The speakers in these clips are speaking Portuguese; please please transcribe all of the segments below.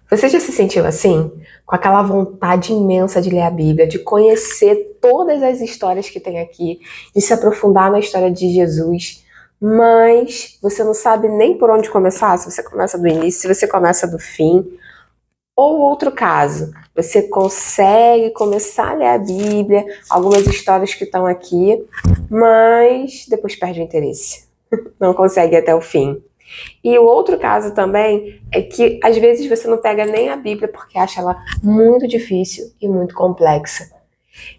Você já se sentiu assim? Com aquela vontade imensa de ler a Bíblia, de conhecer todas as histórias que tem aqui, de se aprofundar na história de Jesus, mas você não sabe nem por onde começar, se você começa do início, se você começa do fim. Ou outro caso, você consegue começar a ler a Bíblia, algumas histórias que estão aqui, mas depois perde o interesse, não consegue ir até o fim. E o outro caso também é que às vezes você não pega nem a Bíblia porque acha ela muito difícil e muito complexa.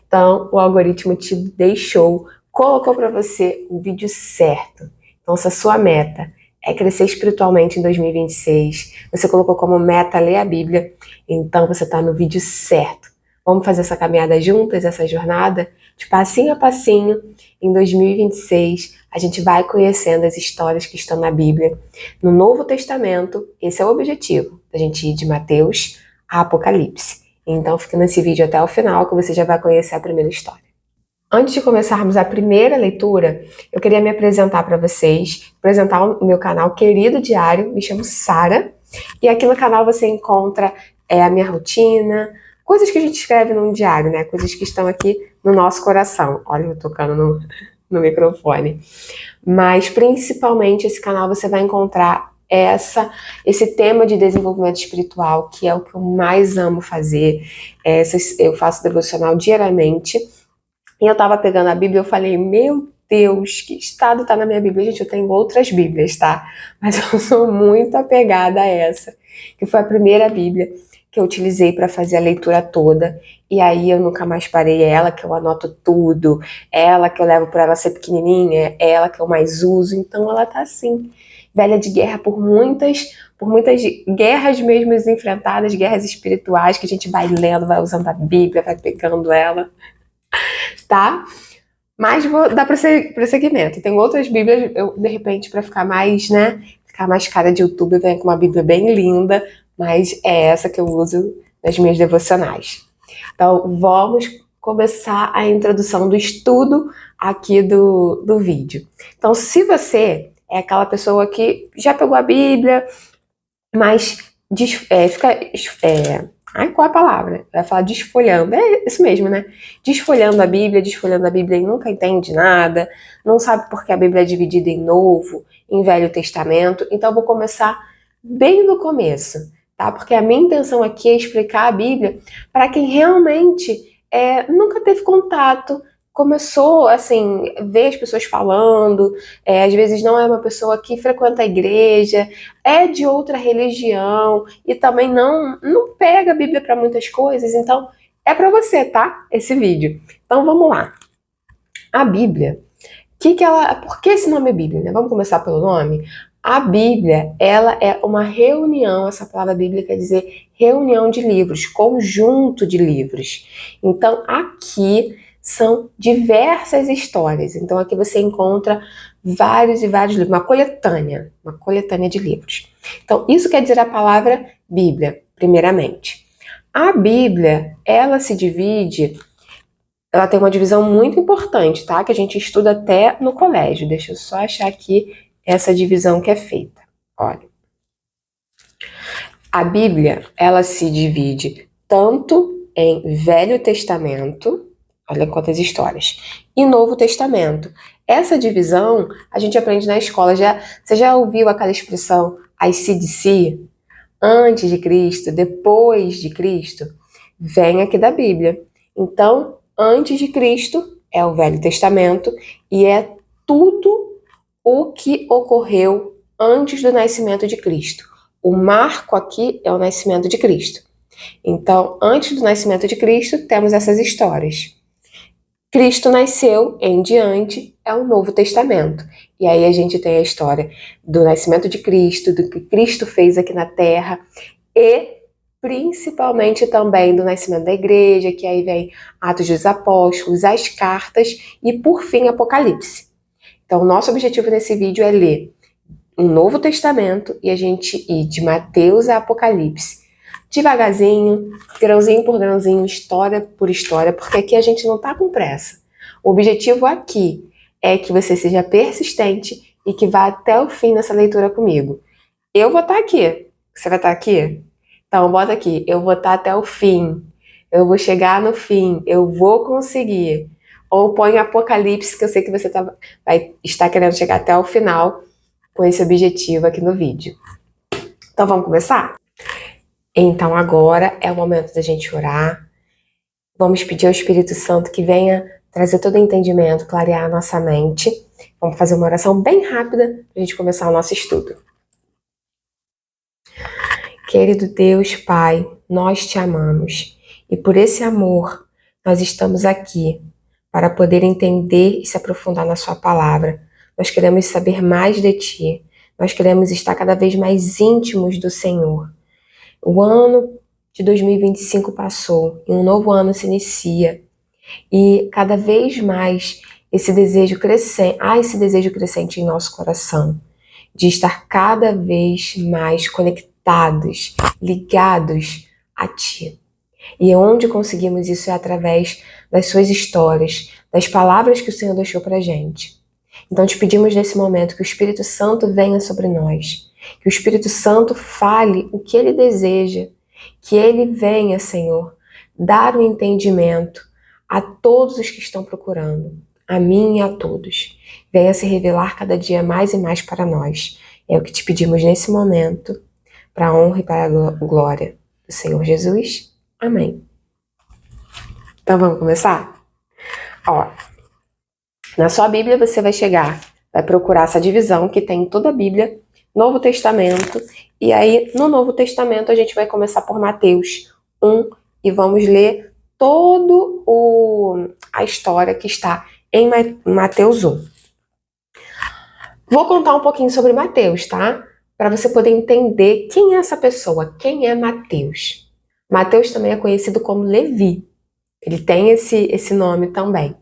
Então o algoritmo te deixou, colocou para você o vídeo certo. Então se a sua meta é crescer espiritualmente em 2026, você colocou como meta ler a Bíblia, então você está no vídeo certo. Vamos fazer essa caminhada juntas, essa jornada, de passinho a passinho. Em 2026, a gente vai conhecendo as histórias que estão na Bíblia. No Novo Testamento, esse é o objetivo, a gente ir de Mateus a Apocalipse. Então fica nesse vídeo até o final que você já vai conhecer a primeira história. Antes de começarmos a primeira leitura, eu queria me apresentar para vocês, apresentar o meu canal Querido Diário, me chamo Sara, e aqui no canal você encontra a minha rotina, coisas que a gente escreve num diário, né? Coisas que estão aqui no nosso coração. Olha, eu tocando no microfone. Mas principalmente esse canal você vai encontrar esse tema de desenvolvimento espiritual, que é o que eu mais amo fazer. Eu faço devocional diariamente. E eu tava pegando a Bíblia e eu falei, meu Deus, que estado tá na minha Bíblia? Gente, eu tenho outras Bíblias, tá? Mas eu sou muito apegada a essa, que foi a primeira Bíblia que eu utilizei para fazer a leitura toda. E aí eu nunca mais parei. É ela que eu anoto tudo, é ela que eu levo para ela ser pequenininha, é ela que eu mais uso. Então ela tá assim, velha de guerra por muitas guerras mesmo enfrentadas, guerras espirituais, que a gente vai lendo, vai usando a Bíblia, vai pegando ela, tá? Mas vou dar prosseguimento. Tem outras Bíblias, eu, de repente, para ficar mais, né? Ficar mais cara de YouTube, eu venho com uma Bíblia bem linda, mas é essa que eu uso nas minhas devocionais. Então, vamos começar a introdução do estudo aqui do vídeo. Então, se você é aquela pessoa que já pegou a Bíblia, mas fica. Ai, qual é a palavra? Vai falar desfolhando. É isso mesmo, né? Desfolhando a Bíblia e nunca entende nada, não sabe porque a Bíblia é dividida em Novo, em Velho Testamento. Então, eu vou começar bem no começo, tá? Porque a minha intenção aqui é explicar a Bíblia para quem realmente nunca teve contato, começou, assim, ver as pessoas falando, às vezes não é uma pessoa que frequenta a igreja, é de outra religião e também não pega a Bíblia para muitas coisas, então é para você, tá? Esse vídeo. Então vamos lá. A Bíblia, por que esse nome é Bíblia, né? Vamos começar pelo nome? A Bíblia, ela é uma reunião, essa palavra Bíblia quer dizer reunião de livros, conjunto de livros. Então aqui são diversas histórias. Então aqui você encontra vários e vários livros, uma coletânea de livros. Então isso quer dizer a palavra Bíblia, primeiramente. A Bíblia, ela tem uma divisão muito importante, tá? Que a gente estuda até no colégio. Deixa eu só achar aqui essa divisão que é feita. Olha. A Bíblia, ela se divide tanto em Velho Testamento, olha quantas histórias, e Novo Testamento. Essa divisão a gente aprende na escola. Você já ouviu aquela expressão ICDC? Antes de Cristo, depois de Cristo? Vem aqui da Bíblia. Então, antes de Cristo é o Velho Testamento e é tudo o que ocorreu antes do nascimento de Cristo. O marco aqui é o nascimento de Cristo. Então, antes do nascimento de Cristo, temos essas histórias. Cristo nasceu, em diante, é o Novo Testamento. E aí a gente tem a história do nascimento de Cristo, do que Cristo fez aqui na Terra e principalmente também do nascimento da igreja, que aí vem Atos dos Apóstolos, as cartas e, por fim, Apocalipse. Então, o nosso objetivo nesse vídeo é ler um Novo Testamento e a gente ir de Mateus a Apocalipse, devagarzinho, grãozinho por grãozinho, história por história, porque aqui a gente não tá com pressa. O objetivo aqui é que você seja persistente e que vá até o fim nessa leitura comigo. Eu vou estar aqui, você vai estar aqui? Então, bota aqui, eu vou estar até o fim. Eu vou chegar no fim. Eu vou conseguir. Ou põe Apocalipse, que eu sei que você vai estar querendo chegar até o final com esse objetivo aqui no vídeo. Então, vamos começar? Então, agora é o momento da gente orar. Vamos pedir ao Espírito Santo que venha trazer todo o entendimento, clarear a nossa mente. Vamos fazer uma oração bem rápida para a gente começar o nosso estudo. Querido Deus, Pai, nós te amamos e por esse amor nós estamos aqui para poder entender e se aprofundar na sua palavra. Nós queremos saber mais de ti, nós queremos estar cada vez mais íntimos do Senhor. O ano de 2025 passou e um novo ano se inicia e cada vez mais esse desejo crescente em nosso coração de estar cada vez mais conectados, ligados a Ti. E onde conseguimos isso é através das Suas histórias, das palavras que o Senhor deixou pra gente. Então te pedimos nesse momento que o Espírito Santo venha sobre nós, que o Espírito Santo fale o que Ele deseja, que Ele venha, Senhor, dar o entendimento a todos os que estão procurando, a mim e a todos. Venha se revelar cada dia mais e mais para nós. É o que te pedimos nesse momento, para a honra e para a glória do Senhor Jesus. Amém. Então vamos começar? Ó, na sua Bíblia você vai procurar essa divisão que tem em toda a Bíblia, Novo Testamento, e aí no Novo Testamento a gente vai começar por Mateus 1 e vamos ler toda a história que está em Mateus 1. Vou contar um pouquinho sobre Mateus, tá? Para você poder entender quem é essa pessoa, quem é Mateus. Mateus também é conhecido como Levi. Ele tem esse nome também.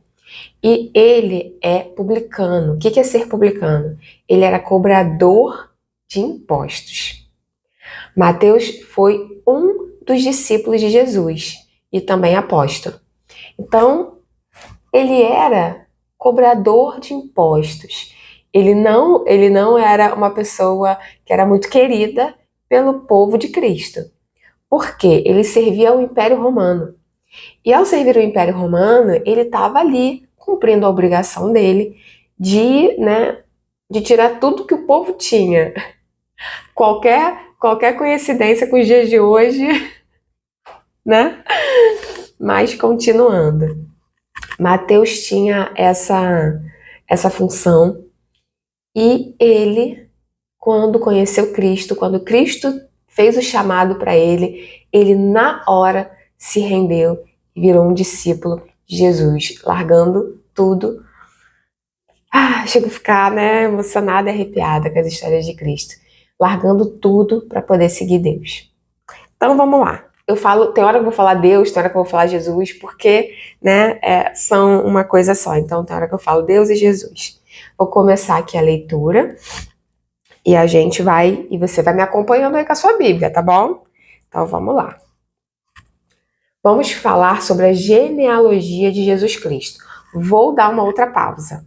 E ele é publicano. O que é ser publicano? Ele era cobrador de impostos. Mateus foi um dos discípulos de Jesus e também apóstolo. Então, ele era cobrador de impostos. Ele não era uma pessoa que era muito querida pelo povo de Cristo. Por quê? Ele servia ao Império Romano. E ao servir o Império Romano, ele estava ali cumprindo a obrigação dele de tirar tudo que o povo tinha. Qualquer coincidência com os dias de hoje, né? Mas continuando. Mateus tinha essa função e ele, quando conheceu Cristo, quando Cristo fez o chamado para ele na hora se rendeu e virou um discípulo de Jesus, largando tudo. Chego a ficar, emocionada e arrepiada com as histórias de Cristo, largando tudo para poder seguir Deus. Então vamos lá. Tem hora que eu vou falar Deus, tem hora que eu vou falar Jesus, porque são uma coisa só. Então tem hora que eu falo Deus e Jesus. Vou começar aqui a leitura e você vai me acompanhando aí com a sua Bíblia, tá bom? Então vamos lá. Vamos falar sobre a genealogia de Jesus Cristo. Vou dar uma outra pausa.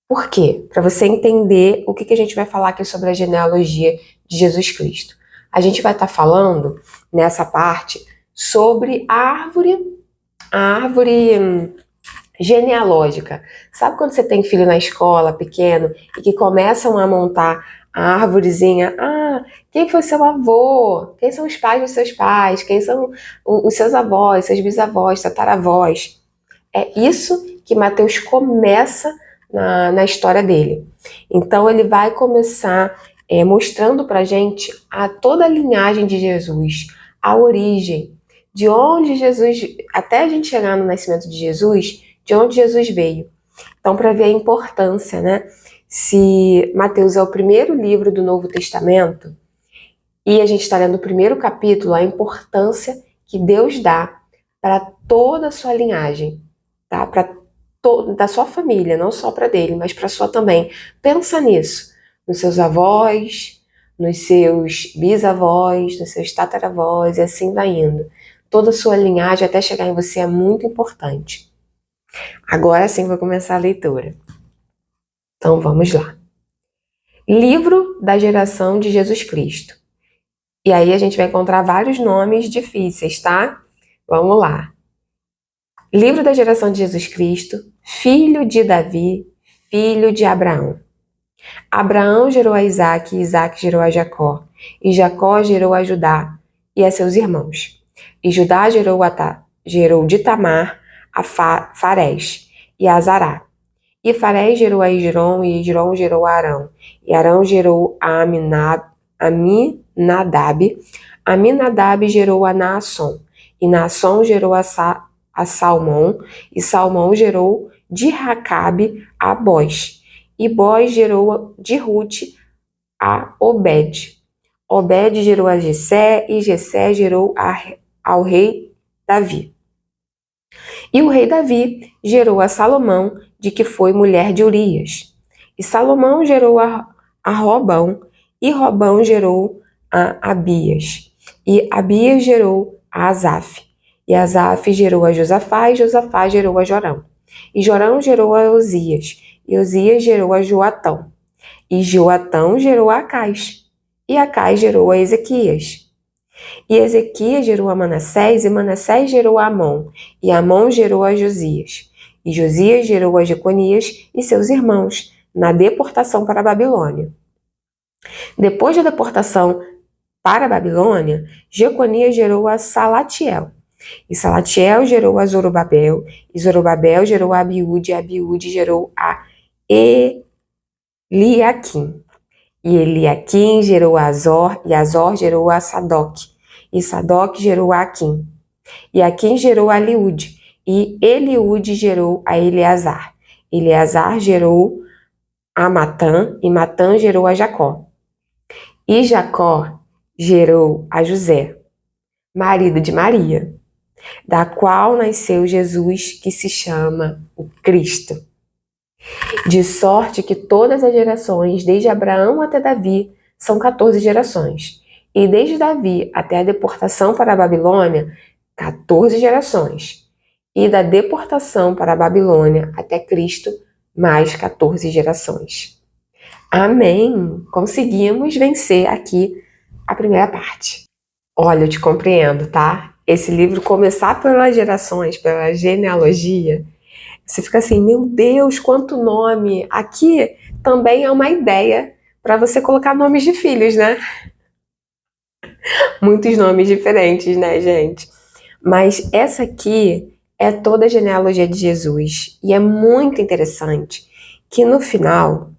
Por quê? Para você entender o que a gente vai falar aqui sobre a genealogia de Jesus Cristo. A gente vai estar falando, nessa parte, sobre a árvore genealógica. Sabe quando você tem filho na escola, pequeno, e que começam a montar a árvorezinha? Quem foi seu avô? Quem são os pais dos seus pais? Quem são os seus avós, seus bisavós, tataravós? É isso que Mateus começa na história dele. Então ele vai começar mostrando pra gente toda a linhagem de Jesus, a origem, de onde Jesus, até a gente chegar no nascimento de Jesus, de onde Jesus veio. Então, para ver a importância, se Mateus é o primeiro livro do Novo Testamento, e a gente está lendo o primeiro capítulo, a importância que Deus dá para toda a sua linhagem, tá? Da sua família, não só para dele, mas para sua também. Pensa nisso, nos seus avós, nos seus bisavós, nos seus tataravós, e assim vai indo. Toda a sua linhagem até chegar em você é muito importante. Agora sim vou começar a leitura. Então vamos lá. Livro da geração de Jesus Cristo. E aí a gente vai encontrar vários nomes difíceis, tá? Vamos lá. Livro da geração de Jesus Cristo, filho de Davi, filho de Abraão. Abraão gerou a Isaque, e Isaque gerou a Jacó. E Jacó gerou a Judá e a seus irmãos. E Judá gerou de Tamar a Farés e a Zará. E Farés gerou a Hesron, e Hesron gerou a Arão. E Arão gerou a Aminadab. Aminadab gerou a Naasson. E Naasson gerou a Salmão. E Salmão gerou de Racabe a Boz. E Boz gerou de Ruth a Obed. Obed gerou a Jessé, e Jessé gerou ao rei Davi. E o rei Davi gerou a Salomão, de que foi mulher de Urias. E Salomão gerou a Robão, e Robão gerou a Abias. E Abias gerou a Asaf. E Asaf gerou a Josafá, e Josafá gerou a Jorão. E Jorão gerou a Osias. E Osias gerou a Joatão. E Joatão gerou a Acais. E Acais gerou a Ezequias. E Ezequias gerou a Manassés, e Manassés gerou a Amon. E Amon gerou a Josias. E Josias gerou a Jeconias e seus irmãos, na deportação para a Babilônia. Depois da deportação para a Babilônia, Jeconias gerou a Salatiel. E Salatiel gerou a Zorobabel. E Zorobabel gerou a Abiúde. E Abiúde gerou a Eliaquim. E Eliaquim gerou a Azor, e Azor gerou a Sadoc. E Sadoc gerou a Aquim. E Aquim gerou a Eliúde. E Eliúde gerou a Eleazar. Eleazar gerou a Matã, e Matã gerou a Jacó. E Jacó gerou a José, marido de Maria, da qual nasceu Jesus, que se chama o Cristo. De sorte que todas as gerações, desde Abraão até Davi, são 14 gerações. E desde Davi até a deportação para a Babilônia, 14 gerações. E da deportação para a Babilônia até Cristo, mais 14 gerações. Amém! Conseguimos vencer aqui a primeira parte. Olha, eu te compreendo, tá? Esse livro começar pelas gerações, pela genealogia, você fica assim, meu Deus, quanto nome! Aqui também é uma ideia para você colocar nomes de filhos, né? Muitos nomes diferentes, né, gente? Mas essa aqui é toda a genealogia de Jesus. E é muito interessante que no final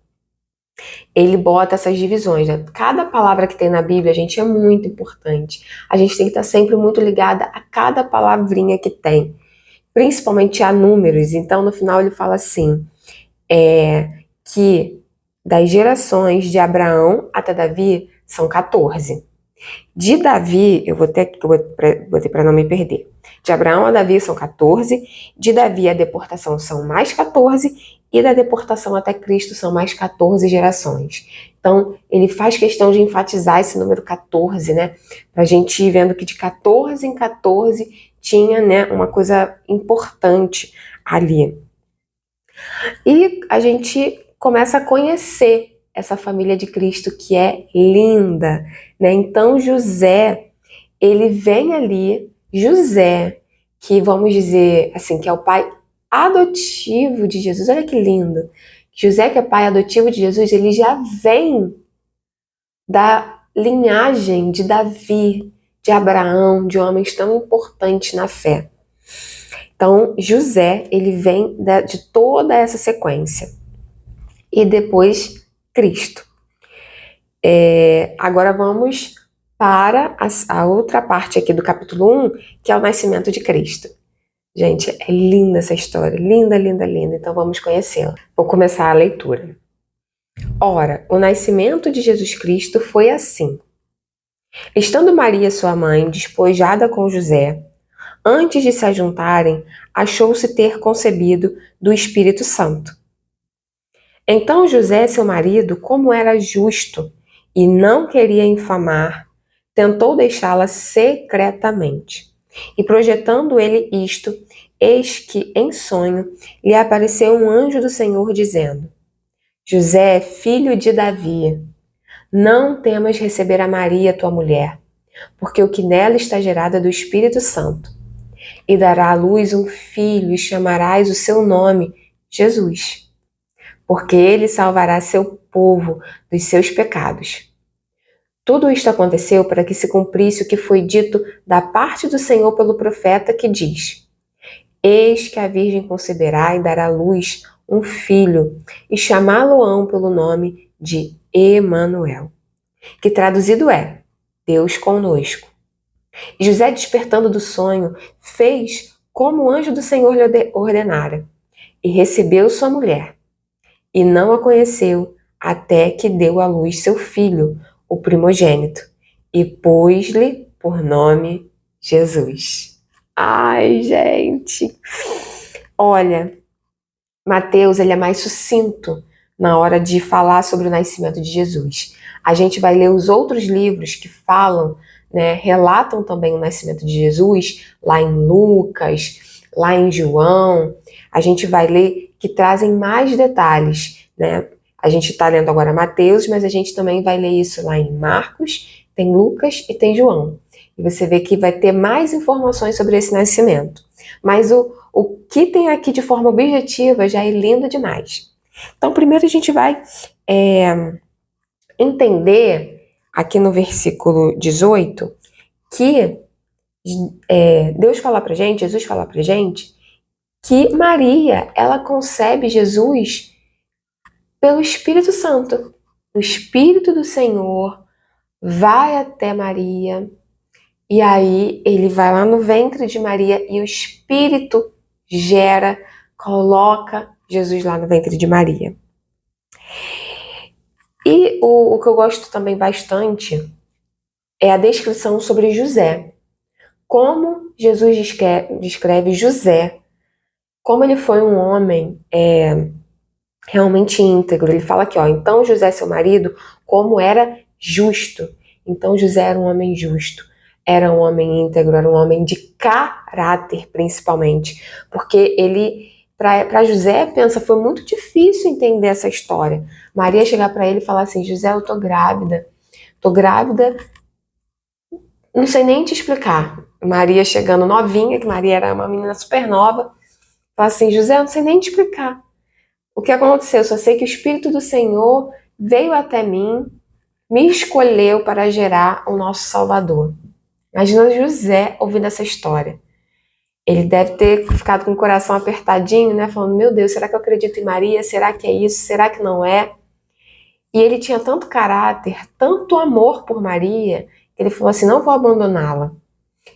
ele bota essas divisões, né? Cada palavra que tem na Bíblia, gente, é muito importante. A gente tem que estar sempre muito ligada a cada palavrinha que tem, principalmente a números. Então, no final ele fala assim, que das gerações de Abraão até Davi são 14. De Davi, eu vou ter para não me perder. De Abraão a Davi são 14, de Davi a deportação são mais 14, e da deportação até Cristo são mais 14 gerações. Então, ele faz questão de enfatizar esse número 14, né? Pra gente ir vendo que de 14 em 14 tinha, né, uma coisa importante ali. E a gente começa a conhecer essa família de Cristo que é linda, né? Então José, ele vem ali, José, que vamos dizer assim, que é o pai adotivo de Jesus. Olha que lindo. José, que é pai adotivo de Jesus, ele já vem da linhagem de Davi, de Abraão, de homens tão importantes na fé. Então, José, ele vem de toda essa sequência. E depois, Cristo. Agora vamos para a outra parte aqui do capítulo 1, que é o nascimento de Cristo. Gente, é linda essa história. Linda, linda, linda. Então vamos conhecê-la. Vou começar a leitura. Ora, o nascimento de Jesus Cristo foi assim. Estando Maria, sua mãe, despojada com José, antes de se ajuntarem, achou-se ter concebido do Espírito Santo. Então José, seu marido, como era justo e não queria infamar, tentou deixá-la secretamente. E projetando ele isto, eis que, em sonho, lhe apareceu um anjo do Senhor, dizendo: José, filho de Davi, não temas receber a Maria, tua mulher, porque o que nela está gerado é do Espírito Santo. E dará à luz um filho, e chamarás o seu nome Jesus, porque ele salvará seu povo dos seus pecados. Tudo isto aconteceu para que se cumprisse o que foi dito da parte do Senhor pelo profeta, que diz: Eis que a Virgem conceberá e dará à luz um filho, e chamá-lo-ão pelo nome de Emanuel, que traduzido é Deus conosco. E José, despertando do sonho, fez como o anjo do Senhor lhe ordenara, e recebeu sua mulher, e não a conheceu até que deu à luz seu filho, o primogênito, e pôs-lhe por nome Jesus. Ai, gente! Olha, Mateus, ele é mais sucinto na hora de falar sobre o nascimento de Jesus. A gente vai ler os outros livros que falam, né, relatam também o nascimento de Jesus, lá em Lucas, lá em João. A gente vai ler que trazem mais detalhes, né? A gente está lendo agora Mateus, mas a gente também vai ler isso lá em Marcos, tem Lucas e tem João. E você vê que vai ter mais informações sobre esse nascimento. Mas o que tem aqui de forma objetiva já é lindo demais. Então, primeiro a gente vai entender aqui no versículo 18 que Deus fala pra gente, Jesus fala pra gente, que Maria, ela concebe Jesus pelo Espírito Santo. O Espírito do Senhor vai até Maria, e aí ele vai lá no ventre de Maria e o Espírito gera, coloca Jesus lá no ventre de Maria. E o que eu gosto também bastante é a descrição sobre José. Como Jesus descreve José, como ele foi um homem realmente íntegro. Ele fala aqui, ó, então José, seu marido, como era justo. Então José era um homem justo, era um homem íntegro, era um homem de caráter, principalmente. Porque ele, para José, pensa, foi muito difícil entender essa história. Maria chegar para ele e falar assim, José, eu tô grávida, não sei nem te explicar. Maria chegando novinha, que Maria era uma menina super nova, fala assim, José, eu não sei nem te explicar o que aconteceu, só sei que o Espírito do Senhor veio até mim, me escolheu para gerar o nosso Salvador. Imagina José ouvindo essa história. Ele deve ter ficado com o coração apertadinho, né? Falando, meu Deus, será que eu acredito em Maria? Será que é isso? Será que não é? E ele tinha tanto caráter, tanto amor por Maria, que ele falou assim, não vou abandoná-la.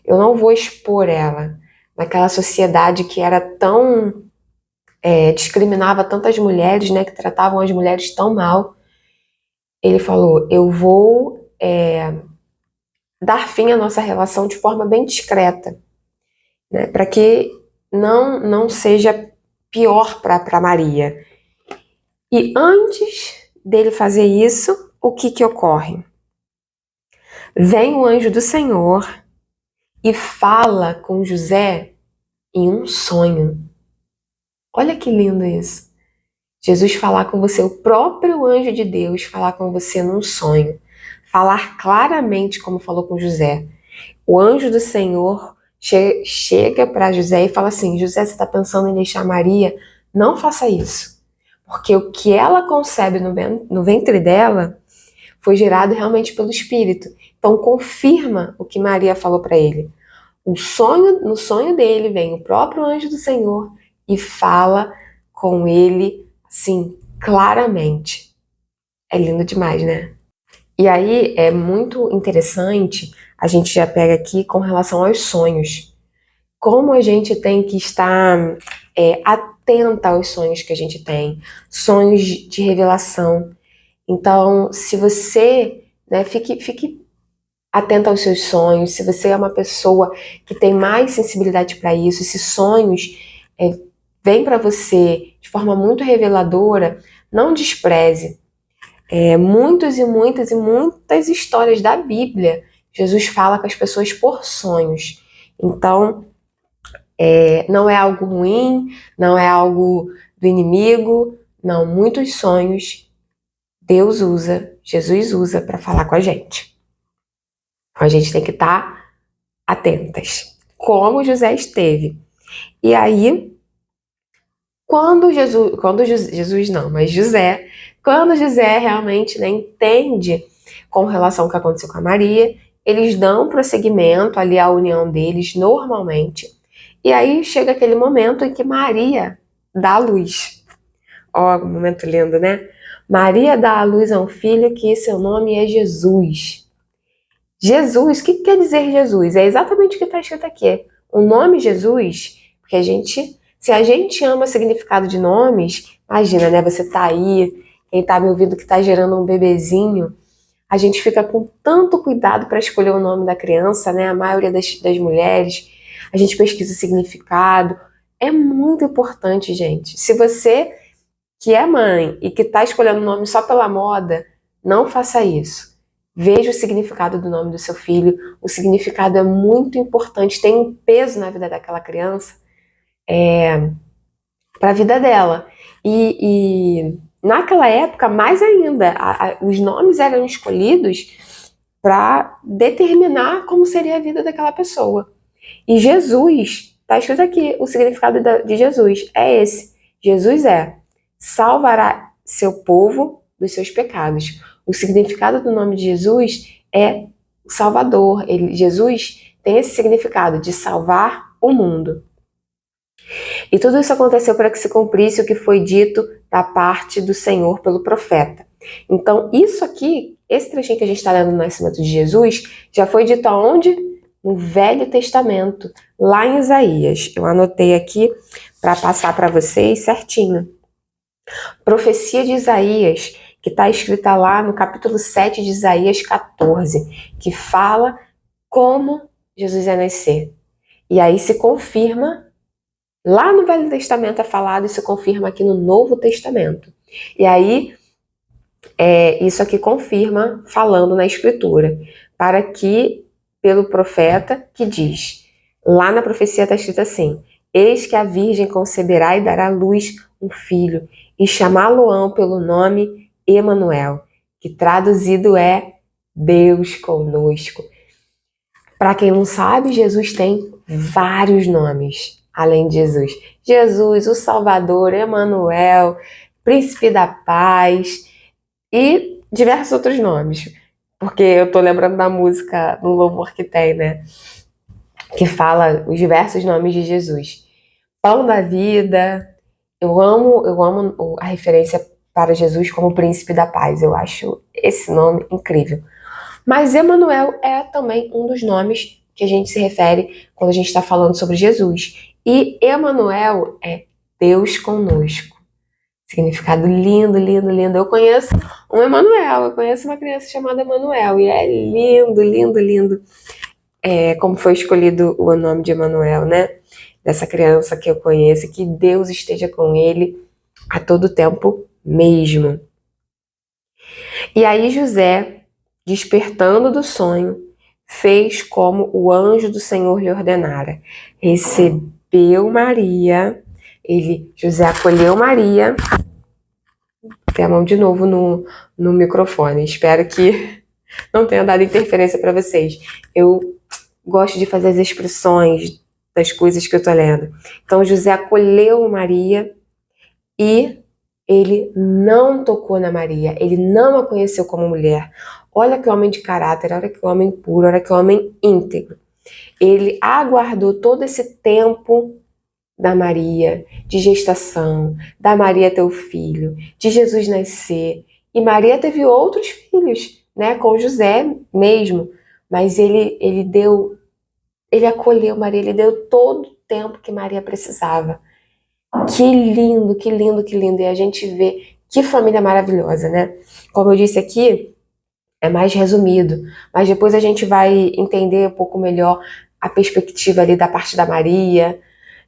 Eu não vou expor ela naquela sociedade que era tão... discriminava tantas mulheres, né? Que tratavam as mulheres tão mal. Ele falou, eu vou dar fim à nossa relação de forma bem discreta, né, para que não seja pior para Maria. E antes dele fazer isso, o que ocorre? Vem o anjo do Senhor e fala com José em um sonho. Olha que lindo isso. Jesus falar com você, o próprio anjo de Deus falar com você num sonho. Falar claramente como falou com José. O anjo do Senhor chega para José e fala assim, José, você está pensando em deixar Maria? Não faça isso. Porque o que ela concebe no ventre dela foi gerado realmente pelo Espírito. Então confirma o que Maria falou para ele. No sonho dele vem o próprio anjo do Senhor e fala com ele, assim, claramente. É lindo demais, né? E aí é muito interessante, a gente já pega aqui com relação aos sonhos. Como a gente tem que estar atenta aos sonhos que a gente tem, sonhos de revelação. Então, se você, né, fique atenta aos seus sonhos, se você é uma pessoa que tem mais sensibilidade para isso, se sonhos vêm para você de forma muito reveladora, não despreze. Muitas e muitas e muitas histórias da Bíblia, Jesus fala com as pessoas por sonhos. Então, não é algo ruim, não é algo do inimigo, não, muitos sonhos Deus usa, Jesus usa para falar com a gente. A gente tem que estar atentas, como José esteve. E aí, quando José realmente, né, entende com relação ao que aconteceu com a Maria, eles dão prosseguimento ali à união deles normalmente. E aí chega aquele momento em que Maria dá à luz. Ó, um momento lindo, né? Maria dá à luz a um filho que seu nome é Jesus. Jesus, o que quer dizer Jesus? É exatamente o que está escrito aqui. O nome Jesus, porque se a gente ama o significado de nomes, imagina, né? Você tá aí, quem tá me ouvindo que tá gerando um bebezinho, a gente fica com tanto cuidado para escolher o nome da criança, né? A maioria das mulheres, a gente pesquisa o significado. É muito importante, gente. Se você que é mãe e que tá escolhendo o nome só pela moda, não faça isso. Veja o significado do nome do seu filho. O significado é muito importante, tem um peso na vida daquela criança, para a vida dela. E naquela época, mais ainda, os nomes eram escolhidos para determinar como seria a vida daquela pessoa. E Jesus, está escrito aqui, o significado de Jesus é esse. Jesus salvará seu povo dos seus pecados. O significado do nome de Jesus é Salvador. Jesus tem esse significado de salvar o mundo. E tudo isso aconteceu para que se cumprisse o que foi dito da parte do Senhor pelo profeta. Então, isso aqui, esse trechinho que a gente está lendo no nascimento de Jesus, já foi dito aonde? No Velho Testamento, lá em Isaías. Eu anotei aqui para passar para vocês certinho. Profecia de Isaías, que está escrita lá no capítulo 7 de Isaías 14, que fala como Jesus ia nascer. E aí se confirma, lá no Velho Testamento é falado e se confirma aqui no Novo Testamento. E aí, isso aqui confirma, falando na Escritura, para que, pelo profeta que diz, lá na profecia está escrito assim: eis que a Virgem conceberá e dará à luz um filho, e chamá-lo-ão pelo nome Emanuel, que traduzido é Deus conosco. Para quem não sabe, Jesus tem vários nomes, além de Jesus. Jesus, o Salvador, Emanuel, Príncipe da Paz e diversos outros nomes. Porque eu tô lembrando da música, do louvor que tem, né? Que fala os diversos nomes de Jesus. Pão da vida. Eu amo a referência para Jesus como Príncipe da Paz. Eu acho esse nome incrível. Mas Emanuel é também um dos nomes que a gente se refere quando a gente está falando sobre Jesus. E Emanuel é Deus conosco. Significado lindo, lindo, lindo. Eu conheço um Emanuel, eu conheço uma criança chamada Emanuel, e é lindo, lindo, lindo. Como foi escolhido o nome de Emanuel, né? Dessa criança que eu conheço, que Deus esteja com ele a todo tempo mesmo. E aí José, despertando do sonho, fez como o anjo do Senhor lhe ordenara. Recebeu Maria, José acolheu Maria. Tem a mão de novo no microfone. Espero que não tenha dado interferência para vocês. Eu gosto de fazer as expressões das coisas que eu tô lendo. Então José acolheu Maria e ele não tocou na Maria, ele não a conheceu como mulher. Olha que homem de caráter, olha que homem puro, olha que homem íntegro. Ele aguardou todo esse tempo da Maria, de gestação, da Maria ter o filho, de Jesus nascer. E Maria teve outros filhos, né, com José mesmo. Mas ele acolheu Maria, ele deu todo o tempo que Maria precisava. Que lindo, que lindo, que lindo. E a gente vê que família maravilhosa, né? Como eu disse aqui, é mais resumido, mas depois a gente vai entender um pouco melhor a perspectiva ali da parte da Maria,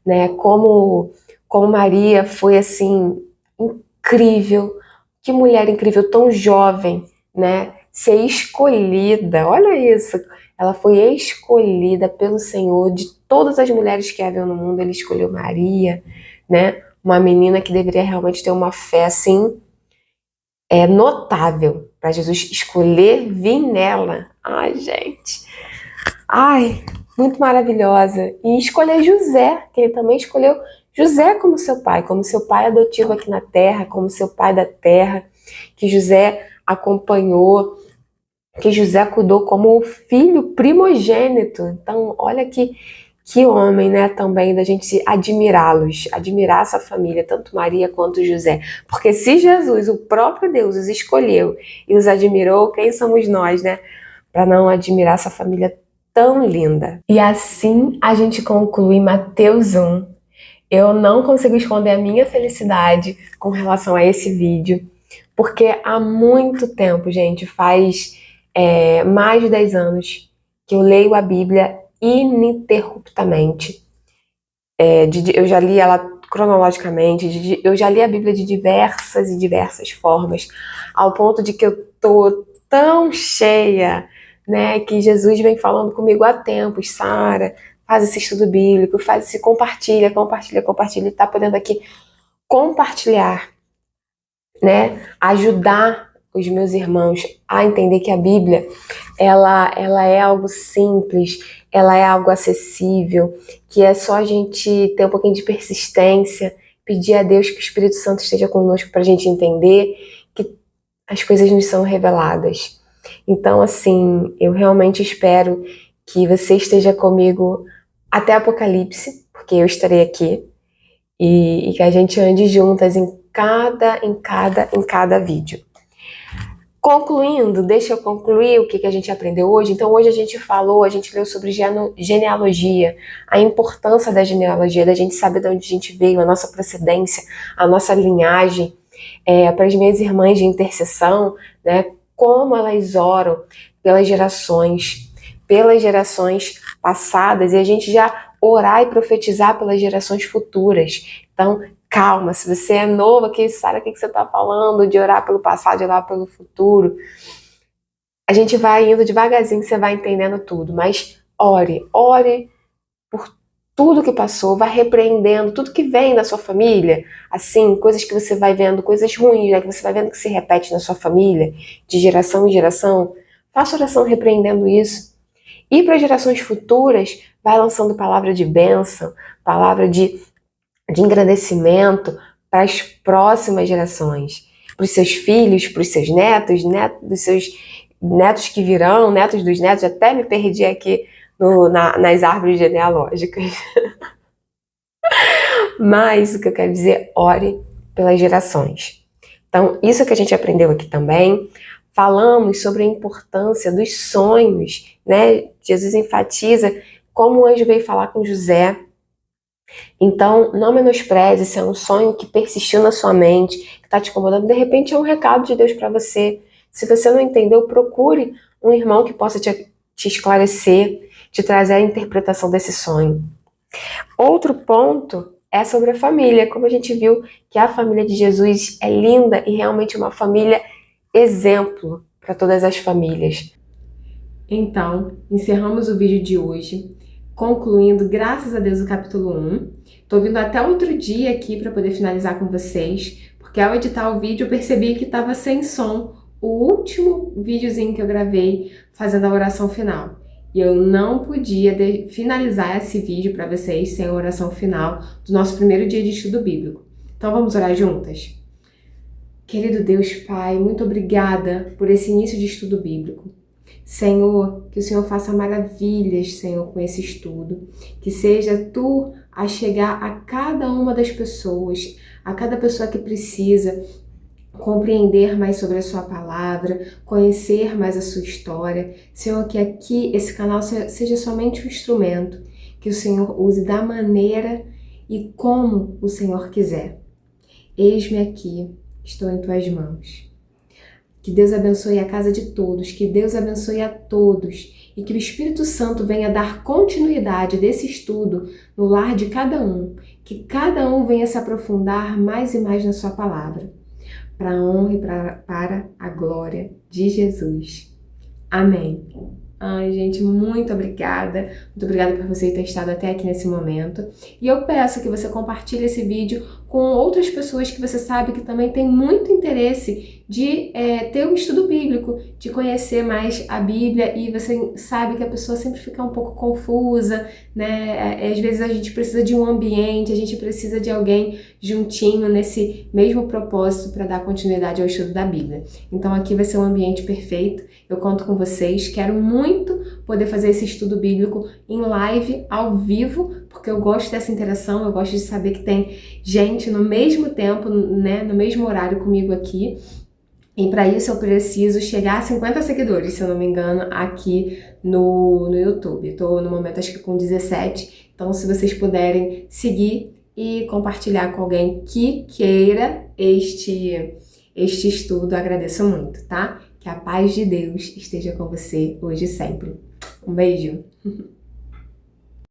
né? Como Maria foi assim incrível, que mulher incrível, tão jovem, né? Ser escolhida, olha isso. Ela foi escolhida pelo Senhor. De todas as mulheres que haviam no mundo, ele escolheu Maria, né? Uma menina que deveria realmente ter uma fé assim notável para Jesus escolher vir nela. Ai, gente. Ai, muito maravilhosa. E escolher José, que ele também escolheu José como seu pai adotivo aqui na terra, como seu pai da terra, que José acompanhou, que José cuidou como o filho primogênito. Então, olha que homem, né, também da gente admirá-los, admirar essa família, tanto Maria quanto José. Porque se Jesus, o próprio Deus, os escolheu e os admirou, quem somos nós, né, para não admirar essa família tão linda? E assim a gente conclui Mateus 1. Eu não consigo esconder a minha felicidade com relação a esse vídeo, porque há muito tempo, gente, faz mais de 10 anos que eu leio a Bíblia ininterruptamente. Eu já li ela cronologicamente, eu já li a Bíblia de diversas e diversas formas, ao ponto de que eu tô tão cheia, né, que Jesus vem falando comigo há tempos: Sara, faz esse estudo bíblico, faz esse compartilha, e tá podendo aqui compartilhar, né, ajudar os meus irmãos a entender que a Bíblia, ela é algo simples, ela é algo acessível, que é só a gente ter um pouquinho de persistência, pedir a Deus que o Espírito Santo esteja conosco para a gente entender que as coisas nos são reveladas. Então, assim, eu realmente espero que você esteja comigo até Apocalipse, porque eu estarei aqui, e que a gente ande juntas em cada vídeo. Concluindo, deixa eu concluir o que a gente aprendeu hoje. Então, hoje a gente leu sobre genealogia, a importância da genealogia, da gente saber de onde a gente veio, a nossa procedência, a nossa linhagem, para as minhas irmãs de intercessão, né, como elas oram pelas gerações passadas, e a gente já orar e profetizar pelas gerações futuras. Então, calma, se você é novo aqui, Sara, o que você está falando de orar pelo passado, de orar pelo futuro? A gente vai indo devagarzinho, você vai entendendo tudo, mas ore por tudo que passou, vai repreendendo tudo que vem da sua família, assim, coisas que você vai vendo, coisas ruins, né, que você vai vendo que se repete na sua família, de geração em geração. Faça oração repreendendo isso. E para gerações futuras, vai lançando palavra de bênção, palavra de engrandecimento para as próximas gerações, para os seus filhos, para os seus netos, dos seus netos que virão, netos dos netos. Até me perdi aqui nas árvores genealógicas. Mas o que eu quero dizer, ore pelas gerações. Então, isso que a gente aprendeu aqui também. Falamos sobre a importância dos sonhos, né? Jesus enfatiza como o anjo veio falar com José. Então, não menospreze se é um sonho que persistiu na sua mente, que está te incomodando. De repente é um recado de Deus para você. Se você não entendeu, procure um irmão que possa te esclarecer, te trazer a interpretação desse sonho. Outro ponto é sobre a família. Como a gente viu que a família de Jesus é linda e realmente uma família exemplo para todas as famílias. Então, encerramos o vídeo de hoje, concluindo, graças a Deus, o capítulo 1. Tô vindo até outro dia aqui para poder finalizar com vocês, porque ao editar o vídeo eu percebi que estava sem som o último videozinho que eu gravei fazendo a oração final. E eu não podia finalizar esse vídeo para vocês sem a oração final do nosso primeiro dia de estudo bíblico. Então vamos orar juntas? Querido Deus Pai, muito obrigada por esse início de estudo bíblico. Senhor, que o Senhor faça maravilhas, Senhor, com esse estudo. Que seja Tu a chegar a cada uma das pessoas, a cada pessoa que precisa compreender mais sobre a Sua palavra, conhecer mais a Sua história. Senhor, que aqui esse canal seja somente um instrumento, que o Senhor use da maneira e como o Senhor quiser. Eis-me aqui, estou em Tuas mãos. Que Deus abençoe a casa de todos, que Deus abençoe a todos e que o Espírito Santo venha dar continuidade desse estudo no lar de cada um, que cada um venha se aprofundar mais e mais na Sua palavra, para a honra e para a glória de Jesus. Amém. Ai, gente, muito obrigada por você ter estado até aqui nesse momento. E eu peço que você compartilhe esse vídeo com outras pessoas que você sabe que também tem muito interesse de ter um estudo bíblico, de conhecer mais a Bíblia, e você sabe que a pessoa sempre fica um pouco confusa, né? Às vezes a gente precisa de um ambiente, a gente precisa de alguém juntinho nesse mesmo propósito para dar continuidade ao estudo da Bíblia. Então aqui vai ser um ambiente perfeito, eu conto com vocês, quero muito poder fazer esse estudo bíblico em live, ao vivo, porque eu gosto dessa interação, eu gosto de saber que tem gente no mesmo tempo, né, no mesmo horário comigo aqui. E para isso eu preciso chegar a 50 seguidores, se eu não me engano, aqui no YouTube. Estou no momento acho que com 17, então se vocês puderem seguir e compartilhar com alguém que queira este estudo, agradeço muito, tá? Que a paz de Deus esteja com você hoje e sempre. Um beijo!